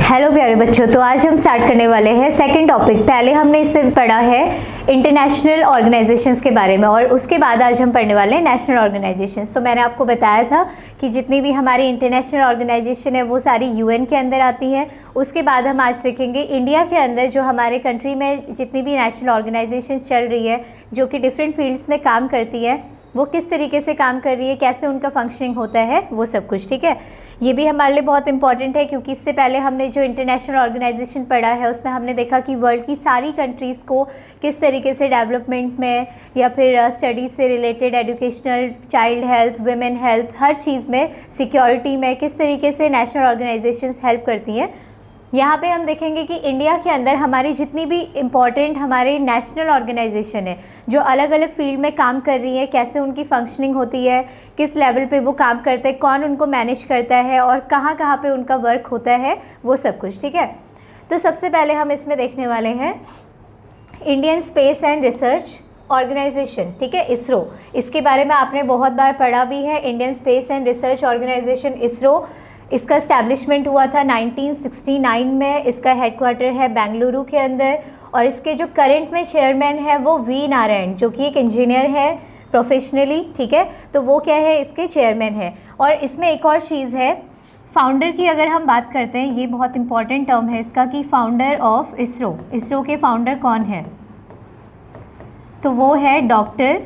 Hello प्यारे बच्चों, तो आज हम स्टार्ट करने वाले हैं सेकंड टॉपिक। पहले हमने इससे पढ़ा है इंटरनेशनल ऑर्गेनाइजेशंस के बारे में और उसके बाद आज हम पढ़ने वाले हैं नेशनल ऑर्गेनाइजेशंस। तो मैंने आपको बताया था कि जितनी भी हमारी इंटरनेशनल ऑर्गेनाइजेशन है वो सारी यूएन के अंदर आती हैं। उसके बाद हम आज देखेंगे इंडिया के अंदर जो हमारे कंट्री में जितनी भी नेशनल ऑर्गेनाइजेशंस चल रही है जो कि डिफरेंट फील्ड्स में काम करती है वो किस तरीके से काम कर रही है, कैसे उनका फंक्शनिंग होता है, वो सब कुछ। ठीक है, ये भी हमारे लिए बहुत इंपॉर्टेंट है क्योंकि इससे पहले हमने जो इंटरनेशनल ऑर्गेनाइजेशन पढ़ा है उसमें हमने देखा कि वर्ल्ड की सारी कंट्रीज़ को किस तरीके से डेवलपमेंट में या फिर स्टडीज़ से related, educational, child health, women health, हर चीज़ में, सिक्योरिटी में किस तरीके से नेशनल ऑर्गेनाइजेशंस हेल्प करती हैं। यहाँ पे हम देखेंगे कि इंडिया के अंदर हमारी जितनी भी इम्पॉर्टेंट हमारे नेशनल ऑर्गेनाइजेशन है जो अलग अलग फील्ड में काम कर रही है, कैसे उनकी फंक्शनिंग होती है, किस लेवल पे वो काम करते हैं, कौन उनको मैनेज करता है और कहाँ कहाँ पे उनका वर्क होता है, वो सब कुछ। ठीक है, तो सबसे पहले हम इसमें देखने वाले हैं Indian space and research organisation. ठीक है, इसरो, इसके बारे में आपने बहुत बार पढ़ा भी है। Indian space and research organisation ISRO, इसका इस्टेब्लिशमेंट हुआ था 1969 में। इसका हेडक्वार्टर है बेंगलुरु के अंदर और इसके जो करंट में चेयरमैन है वो वी नारायण, जो कि एक इंजीनियर है प्रोफेशनली। ठीक है, तो वो क्या है, इसके चेयरमैन है। और इसमें एक और चीज़ है, फाउंडर की अगर हम बात करते हैं, ये बहुत इंपॉर्टेंट टर्म है इसका कि फाउंडर ऑफ इसरो, इसरो के फाउंडर कौन है, तो वो है डॉक्टर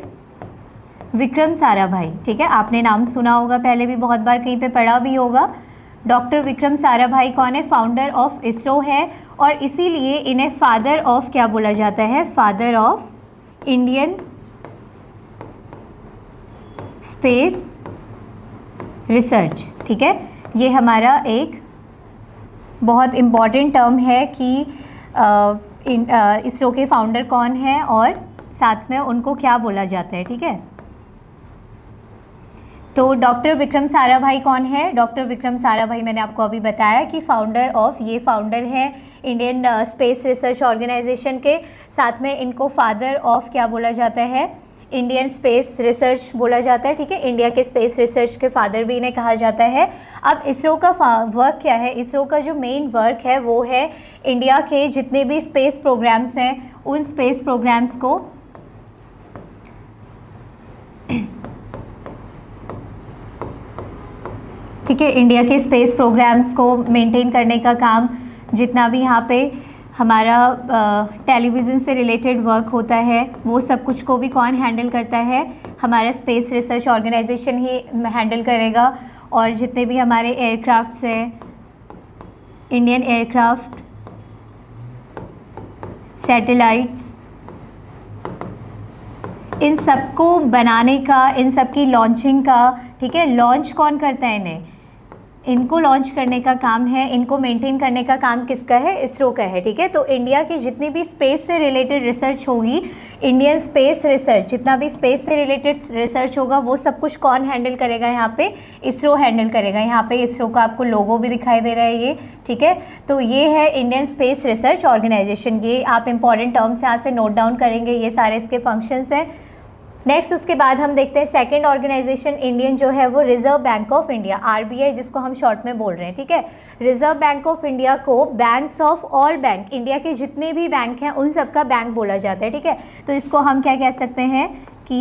विक्रम साराभाई। ठीक है, आपने नाम सुना होगा, पहले भी बहुत बार कहीं पे पढ़ा भी होगा। डॉक्टर विक्रम साराभाई कौन है, फाउंडर ऑफ इसरो है और इसीलिए इन्हें फादर ऑफ क्या बोला जाता है, father of Indian space research. ठीक है, ये हमारा एक बहुत इम्पॉर्टेंट टर्म है कि इसरो के फाउंडर कौन है और साथ में उनको क्या बोला जाता है। ठीक है, तो डॉक्टर विक्रम साराभाई कौन है, डॉक्टर विक्रम साराभाई मैंने आपको अभी बताया कि फाउंडर ऑफ, ये फाउंडर है इंडियन स्पेस रिसर्च ऑर्गेनाइजेशन के, साथ में इनको फादर ऑफ क्या बोला जाता है, इंडियन स्पेस रिसर्च बोला जाता है। ठीक है, इंडिया के स्पेस रिसर्च के फादर भी इन्हें कहा जाता है। अब इसरो का वर्क क्या है, इसरो का जो मेन वर्क है वो है इंडिया के जितने भी स्पेस प्रोग्राम्स हैं उन स्पेस प्रोग्राम्स को ठीक है, इंडिया के स्पेस प्रोग्राम्स को मेंटेन करने का काम, जितना भी यहाँ पे हमारा टेलीविज़न से रिलेटेड वर्क होता है वो सब कुछ को भी कौन हैंडल करता है, हमारा स्पेस रिसर्च ऑर्गेनाइजेशन ही हैंडल करेगा। और जितने भी हमारे एयरक्राफ्ट्स हैं, इंडियन एयरक्राफ्ट, सैटेलाइट्स, इन सबको बनाने का, इन सब की लॉन्चिंग का, ठीक है, लॉन्च कौन करता है, इन्हें, इनको लॉन्च करने का काम है, इनको मेंटेन करने का काम किसका है, इसरो का है। ठीक है, तो इंडिया की जितनी भी स्पेस से रिलेटेड रिसर्च होगी, इंडियन स्पेस रिसर्च, जितना भी स्पेस से रिलेटेड रिसर्च होगा वो सब कुछ कौन हैंडल करेगा, यहाँ पे इसरो हैंडल करेगा। यहाँ पे इसरो का आपको लोगो भी दिखाई दे रहा है ये। ठीक है, तो ये है इंडियन स्पेस रिसर्च ऑर्गेनाइजेशन। ये आप इंपॉर्टेंट टर्म्स यहाँ से नोट डाउन करेंगे, ये सारे इसके फंक्शंस हैं। नेक्स्ट उसके बाद हम देखते हैं सेकंड ऑर्गेनाइजेशन इंडियन जो है वो reserve bank of India, RBI जिसको हम शॉर्ट में बोल रहे हैं। ठीक है, रिजर्व बैंक ऑफ इंडिया को banks of all bank, India के जितने भी बैंक हैं उन सब का बैंक बोला जाता है। ठीक है, तो इसको हम क्या कह सकते हैं कि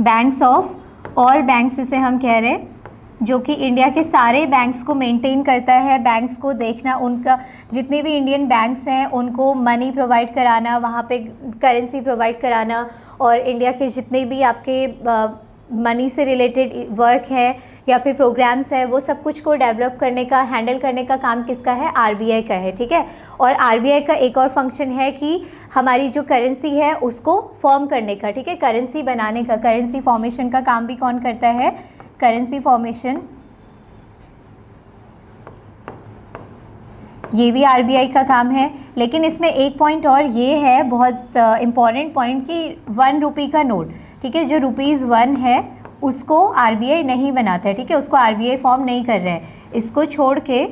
बैंक्स ऑफ ऑल बैंक्स, इसे हम कह रहे हैं, जो कि इंडिया के सारे बैंक्स को मेंटेन करता है। बैंक्स को देखना, उनका जितने भी इंडियन बैंक्स हैं उनको मनी प्रोवाइड कराना, वहाँ पे करेंसी प्रोवाइड कराना और इंडिया के जितने भी आपके मनी से रिलेटेड वर्क है या फिर प्रोग्राम्स है वो सब कुछ को डेवलप करने का, हैंडल करने का काम किसका है, आरबीआई का है। ठीक है, और आरबीआई का एक और फंक्शन है कि हमारी जो करेंसी है उसको फॉर्म करने का, ठीक है, करेंसी बनाने का, करेंसी फॉर्मेशन का काम भी कौन करता है, करेंसी फॉर्मेशन, ये भी आरबीआई का काम है। लेकिन इसमें एक पॉइंट और ये है, बहुत इम्पॉर्टेंट पॉइंट, कि 1 रुपये का नोट, ठीक है, जो ₹1 है उसको आरबीआई नहीं बनाता है। ठीक है, उसको आरबीआई फॉर्म नहीं कर रहा है, इसको छोड़ के,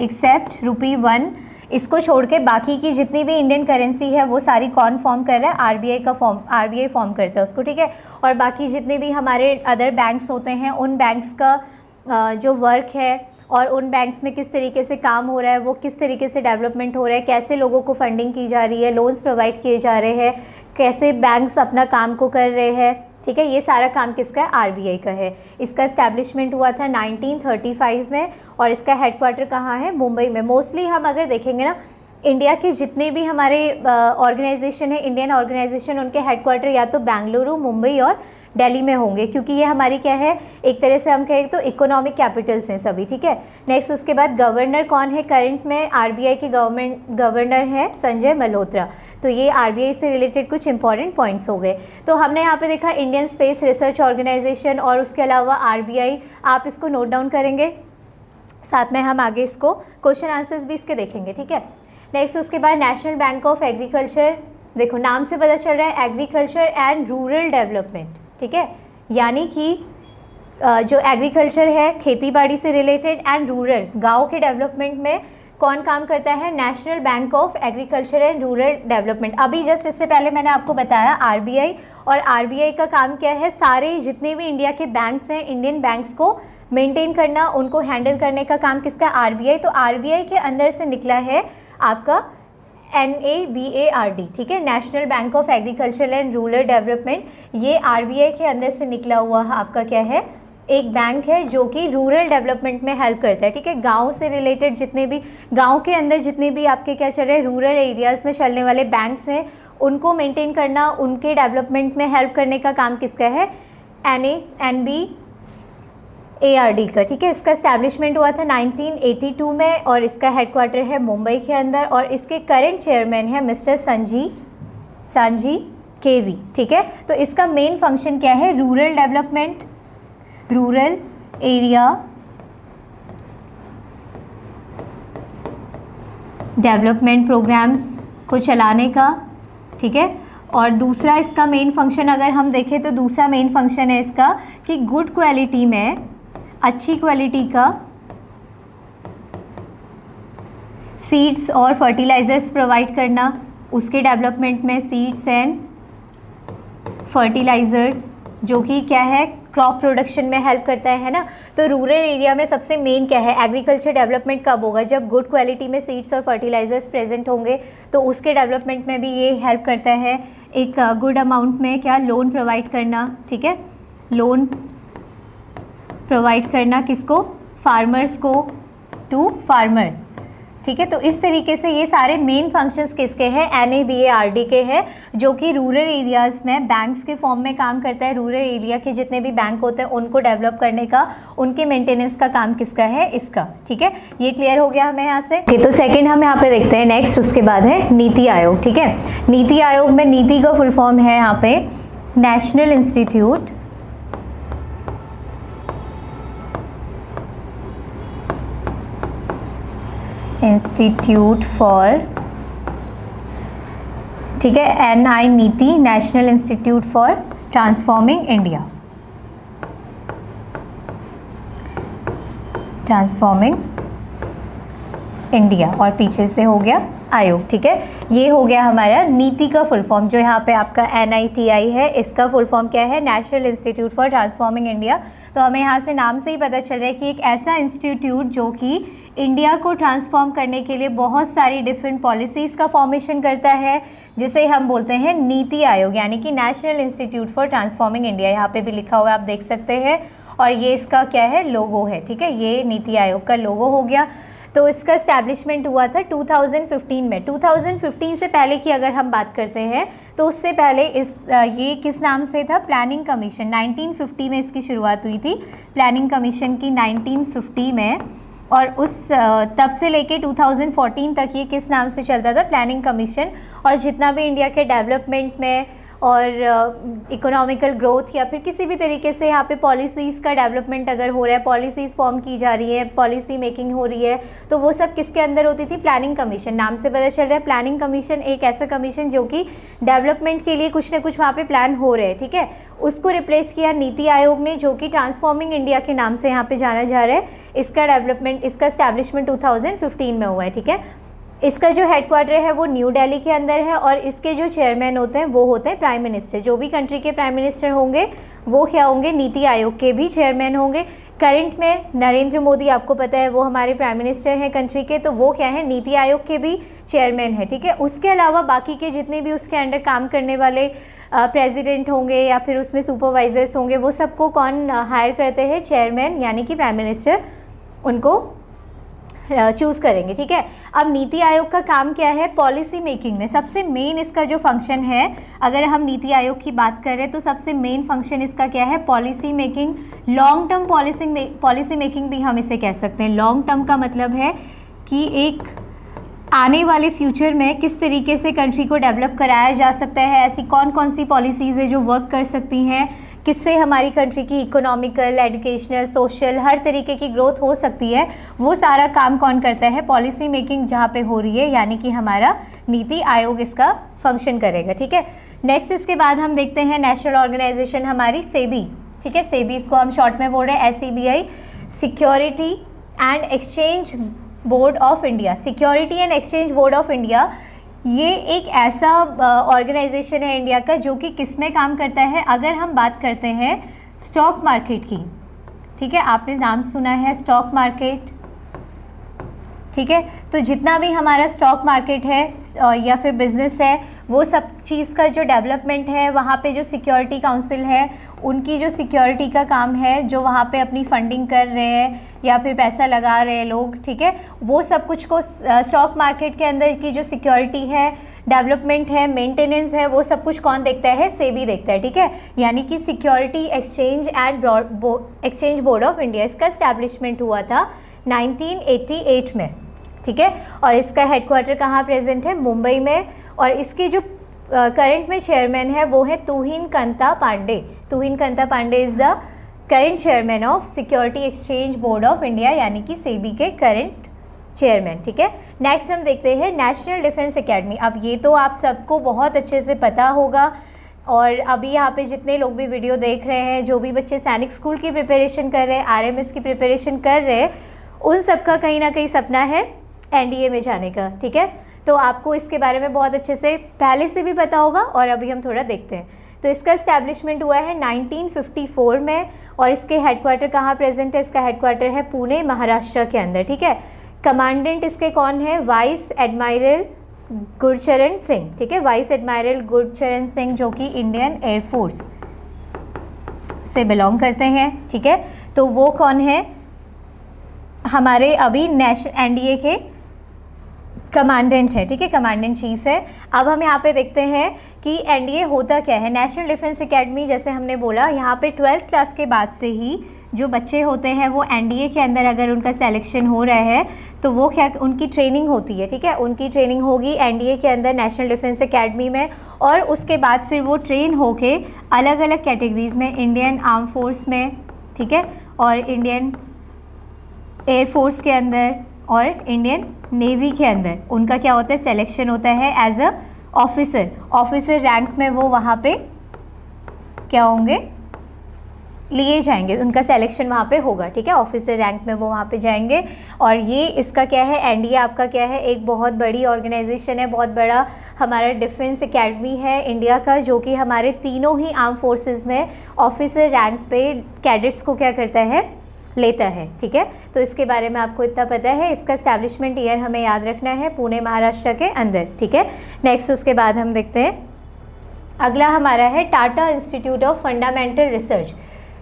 एक्सेप्ट ₹1, इसको छोड़ के बाकी की जितनी भी इंडियन करेंसी है वो सारी कौन फॉर्म कर रहा है, आरबीआई का फॉर्म, आरबीआई फॉर्म करता है उसको। ठीक है, और बाकी जितने भी हमारे अदर बैंक्स होते हैं उन बैंक्स का जो वर्क है और उन बैंक्स में किस तरीके से काम हो रहा है, वो किस तरीके से डेवलपमेंट हो रहा है, कैसे लोगों को फंडिंग की जा रही है, लोन्स प्रोवाइड किए जा रहे हैं, कैसे बैंक्स अपना काम को कर रहे हैं, ठीक है। ये सारा काम किसका है, आरबीआई का है। इसका इस्टेब्लिशमेंट हुआ था 1935 में और इसका हेडक्वार्टर कहाँ है, मुंबई में। मोस्टली हम अगर देखेंगे ना, इंडिया के जितने भी हमारे ऑर्गेनाइजेशन है, इंडियन ऑर्गेनाइजेशन, उनके हेडक्वार्टर या तो बेंगलुरु, मुंबई और दिल्ली में होंगे, क्योंकि ये हमारी क्या है, एक तरह से हम कहें तो इकोनॉमिक कैपिटल्स हैं सभी, ठीक है। नेक्स्ट उसके बाद गवर्नर कौन है, करंट में आरबीआई के गवर्नर है संजय मल्होत्रा। तो ये आरबीआई से रिलेटेड कुछ इंपॉर्टेंट पॉइंट्स हो गए। तो हमने यहाँ पे देखा इंडियन स्पेस रिसर्च ऑर्गेनाइजेशन और उसके अलावा आरबीआई, आप इसको नोट डाउन करेंगे, साथ में हम आगे इसको क्वेश्चन आंसर्स भी इसके देखेंगे, ठीक है। नेक्स्ट उसके बाद नेशनल बैंक ऑफ एग्रीकल्चर, देखो नाम से पता चल रहा है एग्रीकल्चर एंड रूरल डेवलपमेंट, ठीक है। यानी कि जो एग्रीकल्चर है, खेती बाड़ी से रिलेटेड, एंड रूरल, गांव के डेवलपमेंट में कौन काम करता है, national bank of agriculture and rural development. अभी जस्ट इससे पहले मैंने आपको बताया आरबीआई, और आरबीआई का काम क्या है, सारे जितने भी इंडिया के बैंक्स हैं, इंडियन बैंक्स को मेंटेन करना, उनको हैंडल करने का काम किसका, आरबीआई। तो आरबीआई के अंदर से निकला है आपका NABARD, ठीक है, national bank of agriculture and rural development. ये आरबीआई के अंदर से निकला हुआ आपका क्या है, एक बैंक है जो कि रूरल डेवलपमेंट में हेल्प करता है, ठीक है। गांव से रिलेटेड जितने भी, गांव के अंदर जितने भी आपके क्या चल रहे हैं, रूरल एरियाज़ में चलने वाले बैंक्स हैं, उनको मेंटेन करना, उनके डेवलपमेंट में हेल्प करने का काम किसका है, NABARD का, ठीक है। इसका इस्टेब्लिशमेंट हुआ था 1982 में और इसका हेडक्वार्टर है मुंबई के अंदर, और इसके करंट चेयरमैन है मिस्टर सांजी केवी, ठीक है। तो इसका मेन फंक्शन क्या है, rural development, rural area development programmes को चलाने का, ठीक है। और दूसरा इसका मेन फंक्शन अगर हम देखें तो दूसरा मेन फंक्शन है इसका कि गुड क्वालिटी में, अच्छी क्वालिटी का सीड्स और फर्टिलाइजर्स प्रोवाइड करना, उसके डेवलपमेंट में सीड्स एंड फर्टिलाइजर्स, जो कि क्या है, क्रॉप प्रोडक्शन में हेल्प करता है ना। तो रूरल एरिया में सबसे मेन क्या है, एग्रीकल्चर डेवलपमेंट कब होगा, जब गुड क्वालिटी में सीड्स और फर्टिलाइजर्स प्रेजेंट होंगे, तो उसके डेवलपमेंट में भी ये हेल्प करता है। एक गुड अमाउंट में क्या, लोन प्रोवाइड करना, ठीक है, लोन प्रोवाइड करना किसको, फार्मर्स को, टू फार्मर्स, ठीक है। तो इस तरीके से ये सारे मेन फंक्शंस किसके हैं, NABARD के हैं, जो कि रूरल एरियाज़ में बैंक्स के फॉर्म में काम करता है। रूरल एरिया के जितने भी बैंक होते हैं उनको डेवलप करने का, उनके मेंटेनेंस का काम किसका है, इसका, ठीक है। ये क्लियर हो गया हमें यहाँ से। तो सेकंड हम यहाँ पे देखते हैं, नेक्स्ट उसके बाद है नीति आयोग, ठीक है। नीति आयोग में नीति का फुल फॉर्म है यहाँ पे नेशनल इंस्टीट्यूट फॉर, ठीक है, NI नीति, national institute for transforming India, और पीछे से हो गया आयोग, ठीक है। ये हो गया हमारा नीति का फुल फॉर्म, जो यहाँ पे आपका NITI है, इसका फुल फॉर्म क्या है, national institute for transforming India. तो हमें यहाँ से नाम से ही पता चल रहा है कि एक ऐसा इंस्टीट्यूट जो कि इंडिया को ट्रांसफॉर्म करने के लिए बहुत सारी डिफरेंट पॉलिसीज़ का फॉर्मेशन करता है, जिसे हम बोलते हैं नीति आयोग, यानी कि national institute for transforming India. यहाँ पे भी लिखा हुआ है, आप देख सकते हैं, और ये इसका क्या है, लोगो है, ठीक है। ये नीति आयोग का लोगो हो गया। तो इसका इस्टेब्लिशमेंट हुआ था 2015 में। 2015 से पहले की अगर हम बात करते हैं तो उससे पहले ये किस नाम से था, प्लानिंग कमीशन। 1950 में इसकी शुरुआत हुई थी, प्लानिंग कमीशन की 1950 में, और उस तब से लेके 2014 तक ये किस नाम से चलता था, प्लानिंग कमीशन। और जितना भी इंडिया के डेवलपमेंट में और इकोनॉमिकल ग्रोथ या फिर किसी भी तरीके से यहाँ पे पॉलिसीज़ का डेवलपमेंट अगर हो रहा है, पॉलिसीज़ फॉर्म की जा रही है, पॉलिसी मेकिंग हो रही है, तो वो सब किसके अंदर होती थी, प्लानिंग कमीशन। नाम से पता चल रहा है प्लानिंग कमीशन एक ऐसा कमीशन जो कि डेवलपमेंट के लिए कुछ ना कुछ वहाँ पे प्लान हो रहे हैं, ठीक है। उसको रिप्लेस किया नीति आयोग ने, जो कि ट्रांसफॉर्मिंग इंडिया के नाम से यहाँ पे जाना जा रहा है। इसका डेवलपमेंट, इसका एस्टैब्लिशमेंट 2015 में हुआ है, ठीक है। इसका जो हेडक्वार्टर है वो न्यू दिल्ली के अंदर है और इसके जो चेयरमैन होते हैं वो होते हैं प्राइम मिनिस्टर। जो भी कंट्री के प्राइम मिनिस्टर होंगे वो क्या होंगे, नीति आयोग के भी चेयरमैन होंगे। करंट में नरेंद्र मोदी, आपको पता है वो हमारे प्राइम मिनिस्टर हैं कंट्री के, तो वो क्या है, नीति आयोग के भी चेयरमैन है, ठीक है। उसके अलावा बाकी के जितने भी उसके अंडर काम करने वाले प्रेसिडेंट होंगे या फिर उसमें सुपरवाइजर्स होंगे, वो सबको कौन हायर करते हैं, चेयरमैन यानी कि प्राइम मिनिस्टर उनको चूज़ करेंगे, ठीक है। अब नीति आयोग का काम क्या है, पॉलिसी मेकिंग में सबसे मेन इसका जो फंक्शन है, अगर हम नीति आयोग की बात करें तो सबसे मेन फंक्शन इसका क्या है, policy making. Long term policy making भी हम इसे कह सकते हैं। लॉन्ग टर्म का मतलब है कि एक आने वाले फ्यूचर में किस तरीके से कंट्री को डेवलप कराया जा सकता है, ऐसी कौन कौन सी पॉलिसीज़ है जो वर्क कर सकती हैं, किससे हमारी कंट्री की इकोनॉमिकल, एजुकेशनल, सोशल हर तरीके की ग्रोथ हो सकती है, वो सारा काम कौन करता है, पॉलिसी मेकिंग जहाँ पे हो रही है, यानी कि हमारा नीति आयोग इसका फंक्शन करेगा, ठीक है। नेक्स्ट इसके बाद हम देखते हैं नेशनल ऑर्गेनाइजेशन हमारी सेबी, ठीक है। सेबी इसको हम शॉर्ट में बोल रहे हैं SEBI, security and exchange board of India. Security and exchange board of India ये एक ऐसा ऑर्गेनाइजेशन है इंडिया का जो कि किस में काम करता है, अगर हम बात करते हैं स्टॉक मार्केट की, ठीक है, आपने नाम सुना है स्टॉक मार्केट, ठीक है। तो जितना भी हमारा स्टॉक मार्केट है या फिर बिजनेस है, वो सब चीज़ का जो डेवलपमेंट है, वहाँ पे जो सिक्योरिटी काउंसिल है उनकी जो सिक्योरिटी का काम है, जो वहाँ पे अपनी फंडिंग कर रहे हैं या फिर पैसा लगा रहे हैं लोग, ठीक है, वो सब कुछ को स्टॉक मार्केट के अंदर की जो सिक्योरिटी है, डेवलपमेंट है, मेंटेनेंस है, वो सब कुछ कौन देखता है, सेबी देखता है, ठीक है। यानी कि security exchange and exchange board of India, इसका एस्टैब्लिशमेंट हुआ था 1988 में, ठीक है। और इसका हेडक्वार्टर कहाँ प्रेजेंट है, मुंबई में। और इसके जो करंट में चेयरमैन है वो है Tuhin Kanta Pandey. Tuhin Kanta Pandey is the current chairman of security exchange board of India, यानी कि सेबी के करंट चेयरमैन, ठीक है। नेक्स्ट हम देखते हैं नेशनल डिफेंस एकेडमी। अब ये तो आप सबको बहुत अच्छे से पता होगा, और अभी यहाँ पे जितने लोग भी वीडियो देख रहे हैं, जो भी बच्चे सैनिक स्कूल की प्रिपरेशन कर रहे हैं, RMS की प्रिपरेशन कर रहे हैं, उन सबका कहीं ना कहीं सपना है NDA में जाने का, ठीक है। तो आपको इसके बारे में बहुत अच्छे से पहले से भी पता होगा, और अभी हम थोड़ा देखते हैं। तो इसका इस्टेब्लिशमेंट हुआ है 1954 में, और इसके हेडक्वार्टर कहाँ प्रेजेंट है, इसका हेडक्वार्टर है पुणे, महाराष्ट्र के अंदर, ठीक है। कमांडेंट इसके कौन है, वाइस एडमायरल गुरचरण सिंह, ठीक है, वाइस एडमायरल गुरचरण सिंह, जो कि इंडियन एयरफोर्स से बिलोंग करते हैं, ठीक है। तो वो कौन है, हमारे अभी NDA के कमांडेंट है, ठीक है, कमांडेंट चीफ है। अब हम यहाँ पे देखते हैं कि NDA होता क्या है। नेशनल डिफेंस एकेडमी, जैसे हमने बोला, यहाँ पे 12th क्लास के बाद से ही जो बच्चे होते हैं वो NDA के अंदर अगर उनका सिलेक्शन हो रहा है तो वो क्या, उनकी ट्रेनिंग होती है, ठीक है, उनकी ट्रेनिंग होगी NDA के अंदर नेशनल डिफेंस एकेडमी में, और उसके बाद फिर वो ट्रेन होके अलग अलग कैटेगरीज़ में, इंडियन आर्म फोर्स में, ठीक है, और इंडियन एयरफोर्स के अंदर और इंडियन नेवी के अंदर उनका क्या होता है, सिलेक्शन होता है एज अ ऑफिसर रैंक में, वो वहाँ पे क्या होंगे, लिए जाएंगे, उनका सिलेक्शन वहाँ पे होगा, ठीक है, ऑफिसर रैंक में वो वहाँ पे जाएंगे। और ये इसका क्या है, NDA आपका क्या है, एक बहुत बड़ी ऑर्गेनाइजेशन है, बहुत बड़ा हमारा डिफेंस एकेडमी है इंडिया का, जो कि हमारे तीनों ही आर्म फोर्सेस में ऑफिसर रैंक पे कैडेट्स को क्या करता है, लेता है, ठीक है। तो इसके बारे में आपको इतना पता है। इसका एस्टैब्लिशमेंट ईयर हमें याद रखना है, पुणे महाराष्ट्र के अंदर, ठीक है। नेक्स्ट उसके बाद हम देखते हैं, अगला हमारा है Tata institute of fundamental research.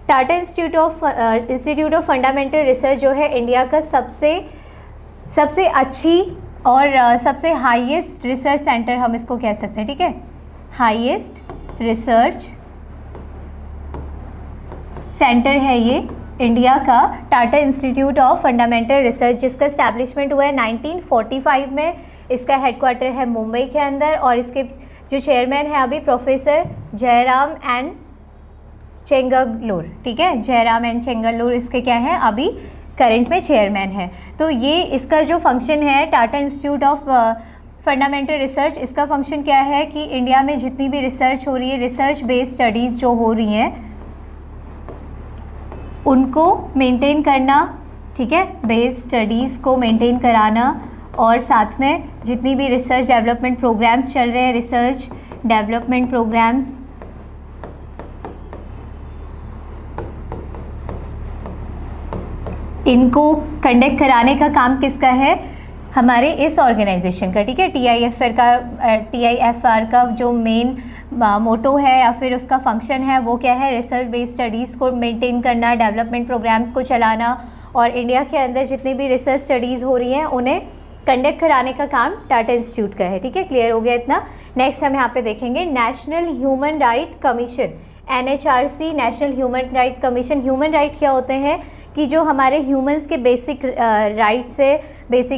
Tata institute of fundamental research जो है इंडिया का सबसे अच्छी और सबसे हाईएस्ट रिसर्च सेंटर हम इसको कह सकते हैं, ठीक है, हाईएस्ट रिसर्च सेंटर है ये इंडिया का, Tata institute of fundamental research, जिसका एस्टैब्लिशमेंट हुआ है 1945 में। इसका हेडक्वार्टर है मुंबई के अंदर, और इसके जो चेयरमैन है अभी प्रोफेसर जयराम एन चेंगलूर, ठीक है, जयराम एन चेंगलूर इसके क्या है, अभी करंट में चेयरमैन है। तो ये इसका जो फंक्शन है, Tata institute of fundamental research, इसका फंक्शन क्या है कि इंडिया में जितनी भी रिसर्च हो रही है, रिसर्च बेस्ड स्टडीज़ जो हो रही हैं उनको मेंटेन करना, ठीक है, बेस्ड स्टडीज़ को मेंटेन कराना, और साथ में जितनी भी रिसर्च डेवलपमेंट प्रोग्राम्स चल रहे हैं, रिसर्च डेवलपमेंट प्रोग्राम्स, इनको कंडक्ट कराने का काम किसका है? हमारे इस ऑर्गेनाइजेशन का, ठीक है। TIFR का जो मेन मोटो है या फिर उसका फंक्शन है वो क्या है? रिसर्च बेस्ड स्टडीज़ को मेंटेन करना, डेवलपमेंट प्रोग्राम्स को चलाना, और इंडिया के अंदर जितनी भी रिसर्च स्टडीज़ हो रही हैं उन्हें कंडक्ट कराने का काम टाटा इंस्टीट्यूट का है, ठीक है। क्लियर हो गया इतना? नेक्स्ट हम यहाँ पे देखेंगे national human right commission, NHRC, national human right commission. Human right क्या होते हैं कि जो हमारे ह्यूमंस के बेसिक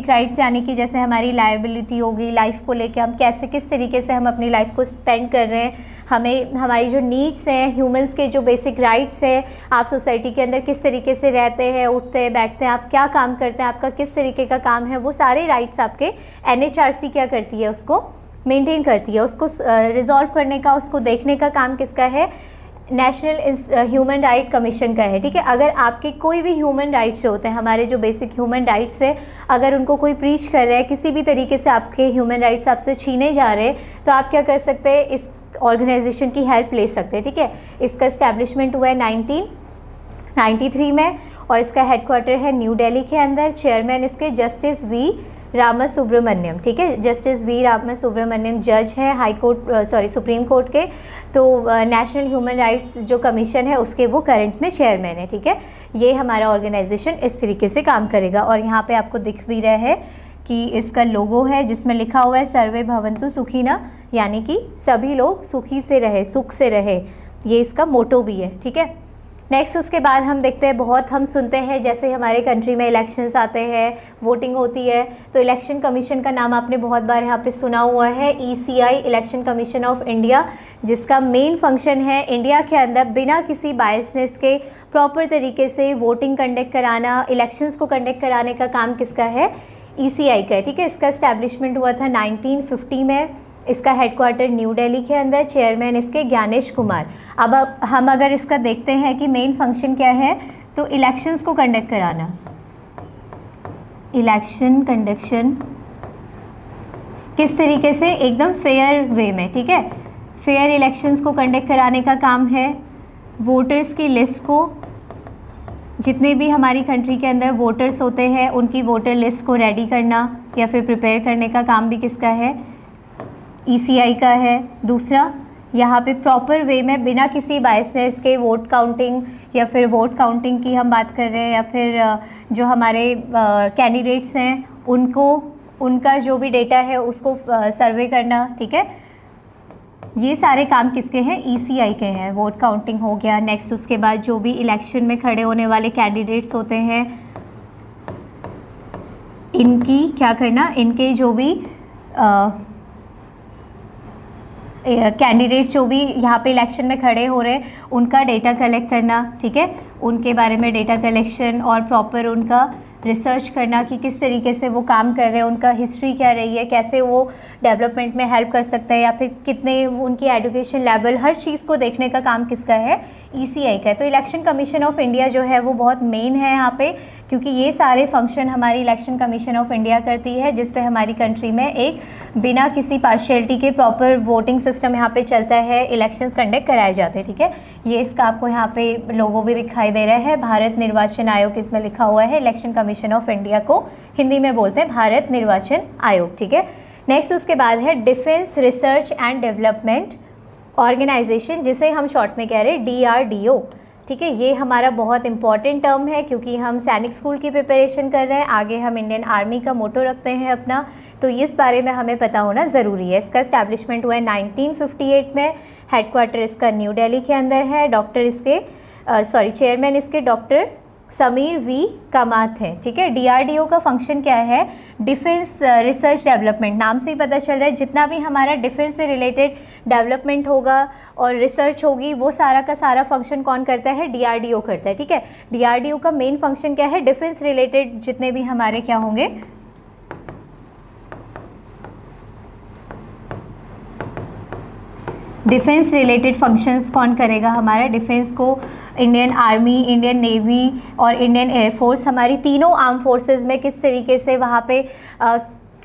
राइट्स यानी कि जैसे हमारी लायबिलिटी होगी, लाइफ को लेके हम कैसे किस तरीके से हम अपनी लाइफ को स्पेंड कर रहे हैं, हमें हमारी जो नीड्स हैं, ह्यूमंस के जो बेसिक राइट्स हैं, आप सोसाइटी के अंदर किस तरीके से रहते हैं, उठते हैं, बैठते हैं, आप क्या काम करते हैं, आपका किस तरीके का काम है, वो सारे राइट्स आपके NHRC क्या करती है? उसको मेंटेन करती है, उसको रिजॉल्व करने का, उसको देखने का काम किसका है? नेशनल ह्यूमन राइट कमीशन का है, ठीक है। अगर आपके कोई भी ह्यूमन राइट्स होते हैं, हमारे जो बेसिक ह्यूमन राइट्स है, अगर उनको कोई ब्रीच कर रहा है, किसी भी तरीके से आपके ह्यूमन राइट्स आपसे छीने जा रहे हैं, तो आप क्या कर सकते हैं? इस ऑर्गेनाइजेशन की हेल्प ले सकते हैं, ठीक है। इसका इस्टेब्लिशमेंट हुआ है 1993 में और इसका हेडक्वार्टर है न्यू दिल्ली के अंदर। चेयरमैन इसके जस्टिस वी रामासुब्रमण्यम, ठीक है। जस्टिस वी रामासुब्रमण्यम जज है सुप्रीम कोर्ट के। तो नेशनल ह्यूमन राइट्स जो कमीशन है उसके वो करंट में चेयरमैन है, ठीक है। ये हमारा ऑर्गेनाइजेशन इस तरीके से काम करेगा। और यहाँ पे आपको दिख भी रहा है कि इसका लोगो है जिसमें लिखा हुआ है सर्वे भवन्तु सुखिनः, यानी कि सभी लोग सुखी से रहे, सुख से रहे, ये इसका मोटो भी है, ठीक है। नेक्स्ट उसके बाद हम देखते हैं, बहुत हम सुनते हैं जैसे हमारे कंट्री में इलेक्शंस आते हैं, वोटिंग होती है, तो इलेक्शन कमीशन का नाम आपने बहुत बार यहाँ पे सुना हुआ है, ECI, election commission of India, जिसका मेन फंक्शन है इंडिया के अंदर बिना किसी बायसनेस के प्रॉपर तरीके से वोटिंग कंडक्ट कराना, इलेक्शंस को कंडक्ट कराने का काम किसका है? ECI का है, ठीक है। इसका इस्टेब्लिशमेंट हुआ था 1950 में। इसका हेडक्वार्टर न्यू दिल्ली के अंदर, चेयरमैन इसके ज्ञानेश कुमार। अब हम अगर इसका देखते हैं कि मेन फंक्शन क्या है, तो इलेक्शंस को कंडक्ट कराना, इलेक्शन कंडक्शन किस तरीके से? एकदम फेयर वे में, ठीक है। फेयर इलेक्शंस को कंडक्ट कराने का काम है। वोटर्स की लिस्ट को, जितने भी हमारी कंट्री के अंदर वोटर्स होते हैं उनकी वोटर लिस्ट को रेडी करना या फिर प्रिपेयर करने का काम भी किसका है? ECI का है। दूसरा, यहाँ पे प्रॉपर वे में बिना किसी बायसेस के वोट काउंटिंग या फिर वोट काउंटिंग की हम बात कर रहे हैं, या फिर जो हमारे कैंडिडेट्स हैं उनको, उनका जो भी डेटा है उसको सर्वे करना, ठीक है। ये सारे काम किसके हैं? ECI के हैं। वोट काउंटिंग हो गया। नेक्स्ट उसके बाद जो भी इलेक्शन में खड़े होने वाले कैंडिडेट्स होते हैं इनकी क्या करना, इनके जो भी कैंडिडेट्स जो भी यहाँ पे इलेक्शन में खड़े हो रहे हैं उनका डेटा कलेक्ट करना, ठीक है। उनके बारे में डेटा कलेक्शन और प्रॉपर उनका रिसर्च करना कि किस तरीके से वो काम कर रहे हैं, उनका हिस्ट्री क्या रही है, कैसे वो डेवलपमेंट में हेल्प कर सकते हैं, या फिर कितने उनकी एजुकेशन लेवल, हर चीज़ को देखने का काम किसका है? ECI का है। तो इलेक्शन कमीशन ऑफ इंडिया जो है वो बहुत मेन है यहाँ पे, क्योंकि ये सारे फंक्शन हमारी इलेक्शन कमीशन ऑफ इंडिया करती है, जिससे हमारी कंट्री में एक बिना किसी पार्शियलिटी के प्रॉपर वोटिंग सिस्टम यहाँ पे चलता है, इलेक्शंस कंडक्ट कराए जाते हैं, ठीक है। ये इसका आपको यहाँ पे लोगो भी दिखाई दे रहा है, भारत निर्वाचन आयोग इसमें लिखा हुआ है। इलेक्शन कमीशन ऑफ इंडिया को हिंदी में बोलते हैं भारत निर्वाचन आयोग, ठीक है। नेक्स्ट उसके बाद है defence research and development organisation, जिसे हम शॉर्ट में कह रहे हैं DRDO, ठीक है। ये हमारा बहुत इंपॉर्टेंट टर्म है क्योंकि हम सैनिक स्कूल की प्रिपरेशन कर रहे हैं, आगे हम इंडियन आर्मी का मोटो रखते हैं अपना, तो इस बारे में हमें पता होना ज़रूरी है। इसका इस्टेब्लिशमेंट हुआ है 1958 में। हेडक्वार्टर इसका न्यू दिल्ली के अंदर है। चेयरमैन इसके डॉक्टर समीर V कामत हैं, ठीक है। DRDO का फंक्शन क्या है? डिफेंस रिसर्च डेवलपमेंट, नाम से ही पता चल रहा है जितना भी हमारा डिफेंस से रिलेटेड डेवलपमेंट होगा और रिसर्च होगी वो सारा का सारा फंक्शन कौन करता है? DRDO करता है, ठीक है। DRDO का मेन फंक्शन क्या है? डिफेंस रिलेटेड जितने भी हमारे क्या होंगे, डिफेंस रिलेटेड फंक्शंस कौन करेगा? हमारा डिफेंस को इंडियन आर्मी, इंडियन नेवी और इंडियन एयरफोर्स, हमारी तीनों आर्म फोर्सेस में किस तरीके से वहाँ पे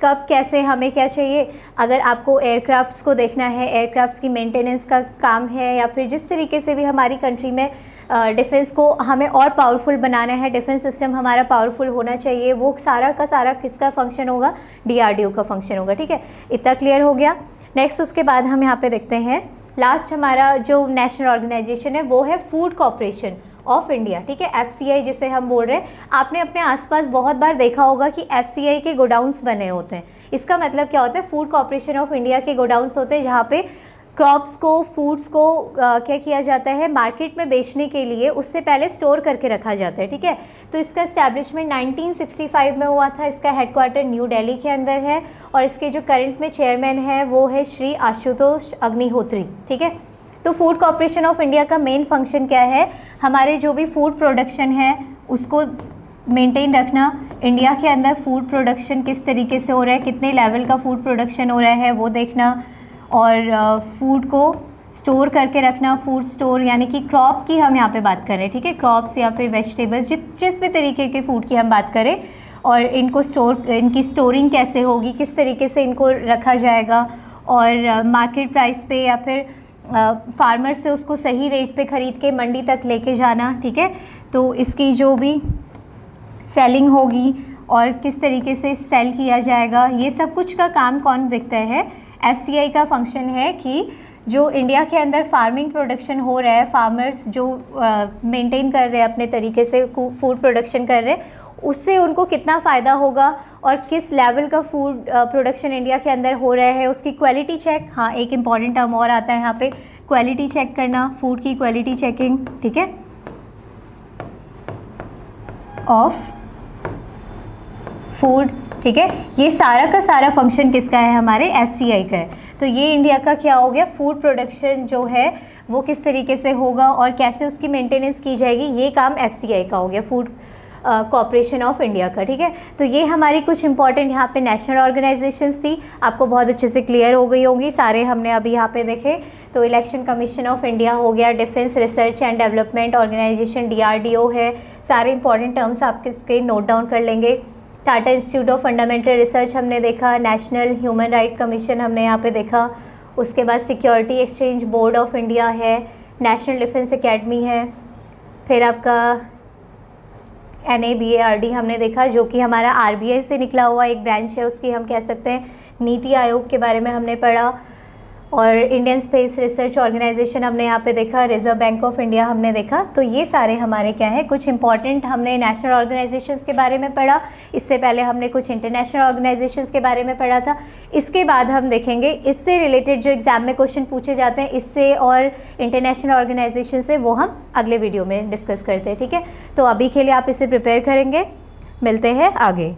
कब कैसे हमें क्या चाहिए। अगर आपको एयरक्राफ्ट्स को देखना है, एयरक्राफ्ट्स की मेंटेनेंस का काम है, या फिर जिस तरीके से भी हमारी कंट्री में डिफेंस को हमें और पावरफुल बनाना है, डिफेंस सिस्टम हमारा पावरफुल होना चाहिए, वो सारा का सारा किसका फंक्शन होगा, DRDO का फंक्शन होगा। ठीक है, इतना क्लियर हो गया। नेक्स्ट उसके बाद हम यहाँ पे देखते हैं लास्ट हमारा जो नेशनल ऑर्गेनाइजेशन है वो है फूड कॉर्पोरेशन ऑफ इंडिया। ठीक है, FCI जिसे हम बोल रहे हैं। आपने अपने आसपास बहुत बार देखा होगा कि FCI के गोडाउन्स बने होते हैं। इसका मतलब क्या होता है, फूड कॉर्पोरेशन ऑफ इंडिया के गोडाउन्स होते हैं जहाँ पे क्रॉप्स को, फूड्स को क्या किया जाता है, मार्केट में बेचने के लिए उससे पहले स्टोर करके रखा जाता है। ठीक है, तो इसका इस्टेब्लिशमेंट 1965 में हुआ था। इसका हेडक्वार्टर न्यू दिल्ली के अंदर है और इसके जो करंट में चेयरमैन है वो है श्री आशुतोष अग्निहोत्री। ठीक है, तो फूड कॉर्पोरेशन ऑफ इंडिया का मेन फंक्शन क्या है, हमारे जो भी फूड प्रोडक्शन है उसको मेंटेन रखना। इंडिया के अंदर फूड प्रोडक्शन किस तरीके से हो रहा है, कितने लेवल का फूड प्रोडक्शन हो रहा है वो देखना, और फूड को स्टोर करके रखना। फूड स्टोर यानी कि क्रॉप की हम यहाँ पे बात करें। ठीक है, क्रॉप्स या फिर वेजिटेबल्स, जिस भी तरीके के फूड की हम बात करें, और इनको इनकी स्टोरिंग कैसे होगी, किस तरीके से इनको रखा जाएगा, और मार्केट प्राइस पे या फिर फार्मर से उसको सही रेट पे ख़रीद के मंडी तक लेके जाना। ठीक है, तो इसकी जो भी सेलिंग होगी और किस तरीके से सेल किया जाएगा, ये सब कुछ का काम कौन देखता है, FCI का फंक्शन है कि जो इंडिया के अंदर फार्मिंग प्रोडक्शन हो रहा है, फार्मर्स जो मेंटेन कर रहे हैं अपने तरीके से फूड प्रोडक्शन कर रहे हैं, उससे उनको कितना फ़ायदा होगा और किस लेवल का फूड प्रोडक्शन इंडिया के अंदर हो रहा है, उसकी क्वालिटी चेक। हाँ, एक इम्पॉर्टेंट टर्म और आता है यहाँ पे, क्वालिटी चेक करना, फूड की क्वालिटी चेकिंग। ठीक है, ऑफ फूड। ठीक है, ये सारा का सारा फंक्शन किसका है, हमारे FCI का है। तो ये इंडिया का क्या हो गया, फूड प्रोडक्शन जो है वो किस तरीके से होगा और कैसे उसकी मेंटेनेंस की जाएगी, ये काम FCI का हो गया, फूड कॉर्पोरेशन ऑफ इंडिया का। ठीक है, तो ये हमारी कुछ इंपॉर्टेंट यहाँ पे नेशनल ऑर्गेनाइजेशंस थी, आपको बहुत अच्छे से क्लियर हो गई होंगी। सारे हमने अभी यहाँ पे देखे, तो इलेक्शन कमीशन ऑफ इंडिया हो गया, defence research and development organisation DRDO है। सारे इंपॉर्टेंट टर्म्स आप किसके नोट डाउन कर लेंगे। Tata institute of fundamental research हमने देखा, नेशनल ह्यूमन राइट कमीशन हमने यहाँ पे देखा, उसके बाद security exchange board of India है, नेशनल डिफेंस एकेडमी है, फिर आपका NABARD हमने देखा जो कि हमारा RBI से निकला हुआ एक ब्रांच है, उसकी हम कह सकते हैं। नीति आयोग के बारे में हमने पढ़ा, और इंडियन स्पेस रिसर्च ऑर्गेनाइजेशन हमने यहाँ पे देखा, रिजर्व बैंक ऑफ इंडिया हमने देखा। तो ये सारे हमारे क्या है, कुछ इंपॉर्टेंट हमने नेशनल ऑर्गेनाइजेशंस के बारे में पढ़ा। इससे पहले हमने कुछ इंटरनेशनल ऑर्गेनाइजेशंस के बारे में पढ़ा था। इसके बाद हम देखेंगे इससे रिलेटेड जो एग्जाम में क्वेश्चन पूछे जाते हैं इससे और इंटरनेशनल ऑर्गेनाइजेशन से, वो हम अगले वीडियो में डिस्कस करते हैं। ठीक है, तो अभी के लिए आप इसे प्रिपेयर करेंगे, मिलते हैं आगे।